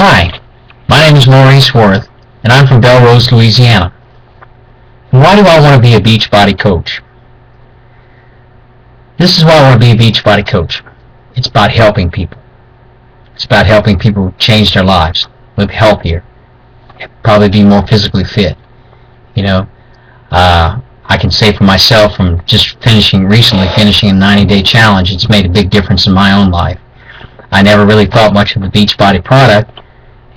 Hi, my name is Maurice Worth, and I'm from Belrose, Louisiana. And why do I want to be a Beachbody coach? This is why I want to be a Beachbody coach. It's about helping people. It's about helping people change their lives, live healthier, probably be more physically fit. I can say for myself, from just recently finishing a 90-day challenge, it's made a big difference in my own life. I never really thought much of the Beachbody product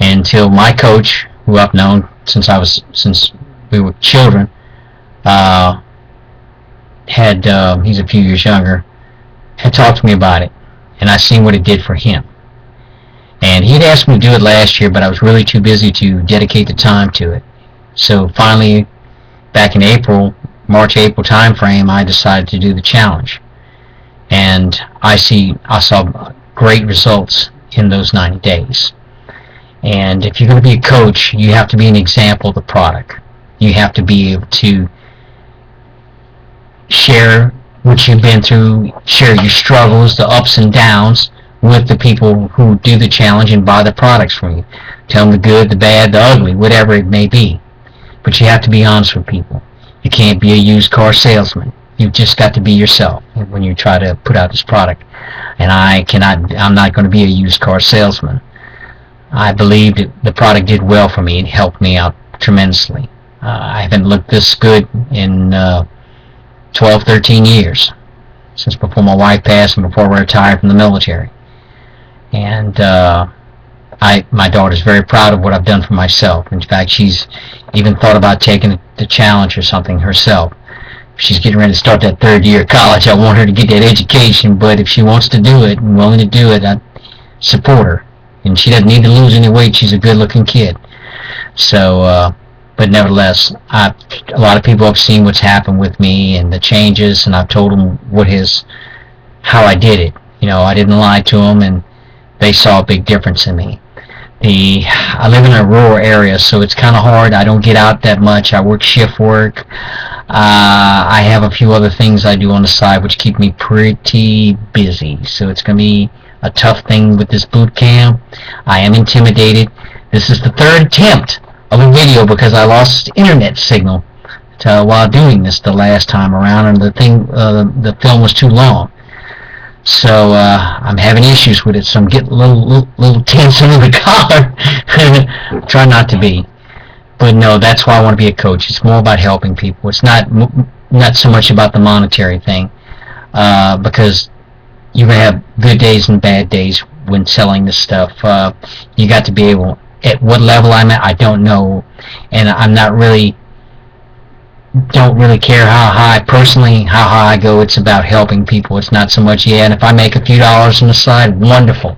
until my coach, who I've known since we were children, he's a few years younger, had talked to me about it, and I seen what it did for him. And he'd asked me to do it last year, but I was really too busy to dedicate the time to it. So finally, back in March-April time frame, I decided to do the challenge. And I saw great results in those 90 days. And if you're going to be a coach, you have to be an example of the product. You have to be able to share what you've been through, share your struggles, the ups and downs with the people who do the challenge and buy the products from you. Tell them the good, the bad, the ugly, whatever it may be. But you have to be honest with people. You can't be a used car salesman. You've just got to be yourself when you try to put out this product. And I'm not going to be a used car salesman. I believe that the product did well for me. It helped me out tremendously. I haven't looked this good in 12, 13 years, since before my wife passed and before I retired from the military. And my daughter's very proud of what I've done for myself. In fact, she's even thought about taking the challenge or something herself. She's getting ready to start that third year of college. I want her to get that education, but if she wants to do it and willing to do it, I support her. And she doesn't need to lose any weight. She's a good-looking kid. So, but nevertheless, a lot of people have seen what's happened with me and the changes, and I've told them how I did it. I didn't lie to them, and they saw a big difference in me. I live in a rural area, so it's kind of hard. I don't get out that much. I work shift work. I have a few other things I do on the side which keep me pretty busy. So it's going to be a tough thing with this boot camp. I am intimidated. This is the third attempt of a video because I lost internet signal while doing this the last time around, and the film was too long. So I'm having issues with it, so I'm getting a little tense under the collar. Try not to be. But no, that's why I want to be a coach. It's more about helping people. It's not so much about the monetary thing, because you're going to have good days and bad days when selling this stuff. You got to be able, at what level I'm at, I don't know, and don't really care how high I go. It's about helping people. It's not so much, and if I make a few dollars on the side, wonderful.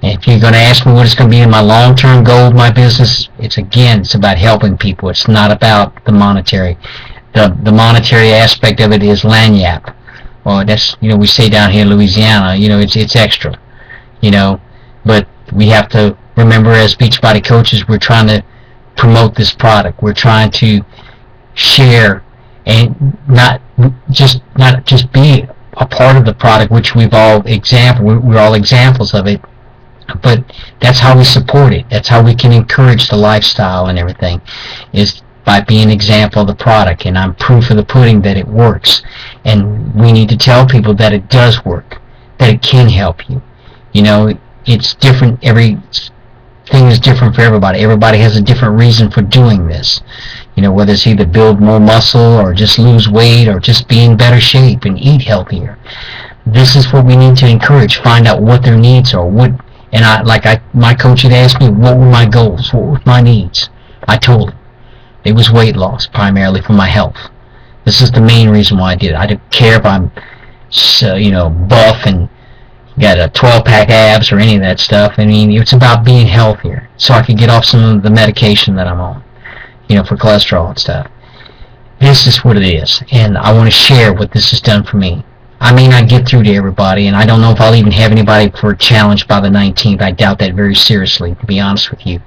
And if you're going to ask me what it's going to be in my long-term goal of my business, it's about helping people. It's not about the monetary. The monetary aspect of it is lagniappe. Well, that's, we say down here in Louisiana, it's extra, but we have to remember, as Beachbody coaches, we're trying to promote this product. We're trying to share and not just be a part of the product, which we're all examples of it, but that's how we support it. That's how we can encourage the lifestyle and everything, is by being an example of the product. And I'm proof of the pudding that it works, and we need to tell people that it does work, that it can help you. It's different. Everything is different for everybody. Everybody has a different reason for doing this. Whether it's either build more muscle or just lose weight or just be in better shape and eat healthier. This is what we need to encourage. Find out what their needs are. My coach had asked me what were my goals, what were my needs. I told him it was weight loss, primarily for my health. This is the main reason why I did it. I didn't care if I'm buff and got a 12-pack abs or any of that stuff. I mean, it's about being healthier so I could get off some of the medication that I'm on, for cholesterol and stuff. This is what it is, and I want to share what this has done for me. I may not get through to everybody, and I don't know if I'll even have anybody for a challenge by the 19th. I doubt that very seriously, to be honest with you.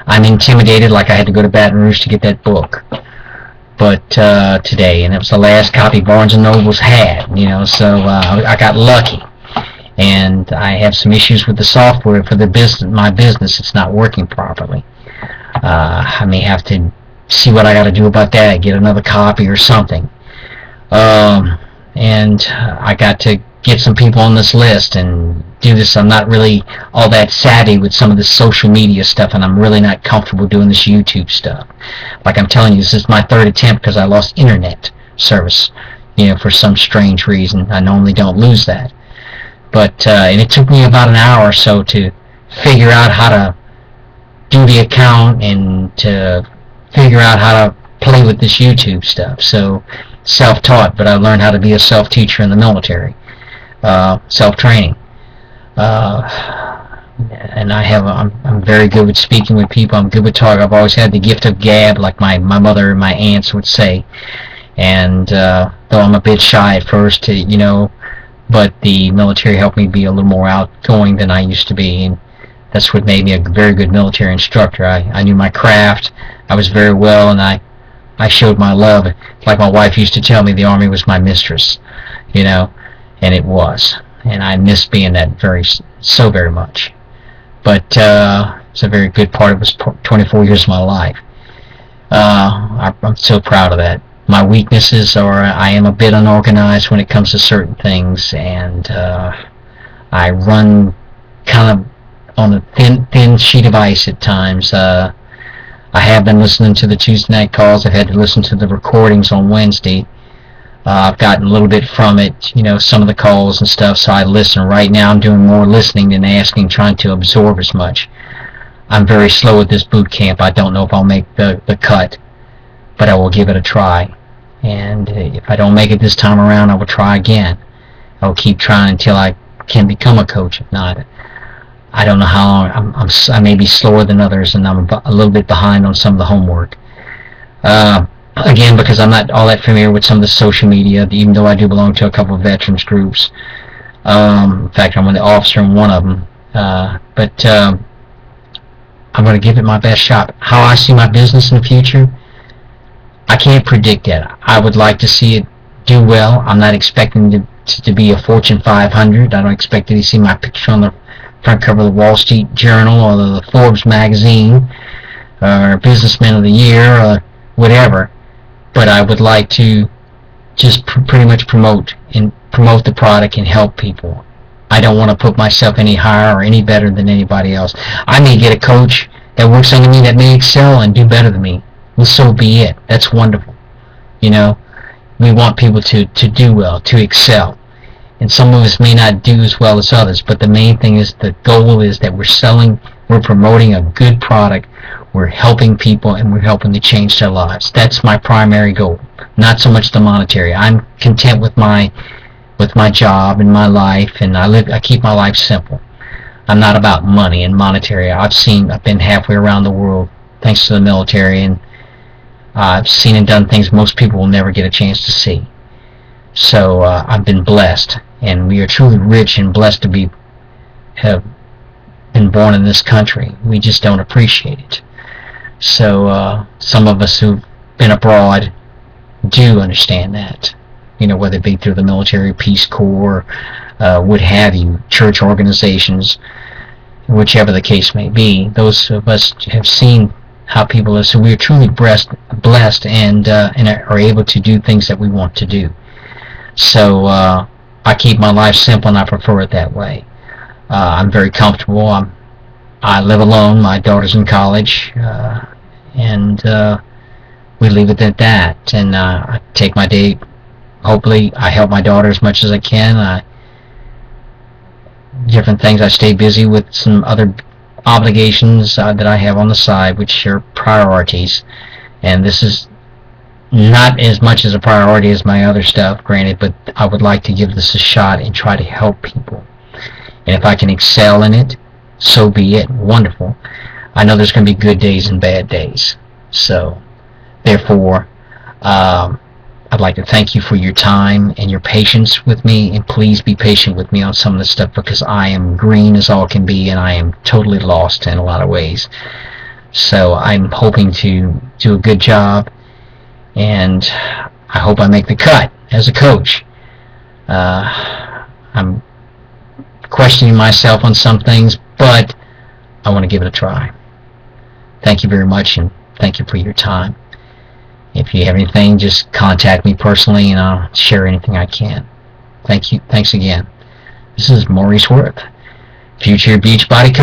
I'm intimidated, like I had to go to Baton Rouge to get that book. But today, and it was the last copy Barnes & Noble's had, so I got lucky. and I have some issues with the software for the business. My business, it's not working properly. I may have to see what I got to do about that. Get another copy or something. And I got to get some people on this list and do this. I'm not really all that savvy with some of the social media stuff, and I'm really not comfortable doing this YouTube stuff. Like I'm telling you, this is my third attempt because I lost internet service, for some strange reason. I normally don't lose that. But and it took me about an hour or so to figure out how to do the account and to figure out how to play with this YouTube stuff. So self-taught, but I learned how to be a self-teacher in the military, self-training. And I'm very good with speaking with people. I'm good with talk. I've always had the gift of gab, like my mother and my aunts would say. And though I'm a bit shy at first, but the military helped me be a little more outgoing than I used to be, and that's what made me a very good military instructor. I knew my craft. I was very well, and I showed my love. Like my wife used to tell me, the Army was my mistress, and it was. And I miss being that so very much. But it's a very good part. It was 24 years of my life. I'm so proud of that. My weaknesses are I am a bit unorganized when it comes to certain things, and I run kind of on a thin sheet of ice at times. I have been listening to the Tuesday night calls. I've had to listen to the recordings on Wednesday. I've gotten a little bit from it, some of the calls and stuff, so I listen. Right now I'm doing more listening than asking, trying to absorb as much. I'm very slow at this boot camp. I don't know if I'll make the cut, but I will give it a try. And if I don't make it this time around, I will try again. I will keep trying until I can become a coach. If not, I don't know how long. I may be slower than others, and I'm a little bit behind on some of the homework. Again, because I'm not all that familiar with some of the social media, even though I do belong to a couple of veterans groups. In fact, I'm an officer in one of them. But I'm going to give it my best shot. How I see my business in the future, I can't predict it. I would like to see it do well. I'm not expecting to be a Fortune 500. I don't expect to see my picture on the front cover of the Wall Street Journal or the Forbes magazine or Businessman of the Year or whatever. But I would like to just pretty much promote the product and help people. I don't want to put myself any higher or any better than anybody else. I may get a coach that works under me that may excel and do better than me. Well, so be it. That's wonderful. We want people to do well, to excel. And some of us may not do as well as others, but the main thing is the goal is that we're promoting a good product, we're helping people, and we're helping to change their lives. That's my primary goal, not so much the monetary. I'm content with my job and my life, and I keep my life simple. I'm not about money and monetary. I've been halfway around the world thanks to the military, and I've seen and done things most people will never get a chance to see. So I've been blessed, and we are truly rich and blessed to have been born in this country. We just don't appreciate it. So some of us who've been abroad do understand that, whether it be through the military, Peace Corps, what have you, church organizations, whichever the case may be. Those of us have seen how people are, so we are truly blessed and are able to do things that we want to do. So I keep my life simple, and I prefer it that way. I'm very comfortable. I live alone. My daughter's in college, and we leave it at that. And I take my day. Hopefully, I help my daughter as much as I can. Different things. I stay busy with some other obligations that I have on the side, which are priorities. And this is not as much as a priority as my other stuff, granted, but I would like to give this a shot and try to help people. And if I can excel in it, so be it. Wonderful. I know there's going to be good days and bad days. So, therefore, I'd like to thank you for your time and your patience with me, and please be patient with me on some of this stuff, because I am green as all can be, and I am totally lost in a lot of ways. So I'm hoping to do a good job, and I hope I make the cut as a coach. I'm questioning myself on some things, but I want to give it a try. Thank you very much, and thank you for your time. If you have anything, just contact me personally, and I'll share anything I can. Thank you. Thanks again. This is Maurice Worth, Future Beach Body Coach.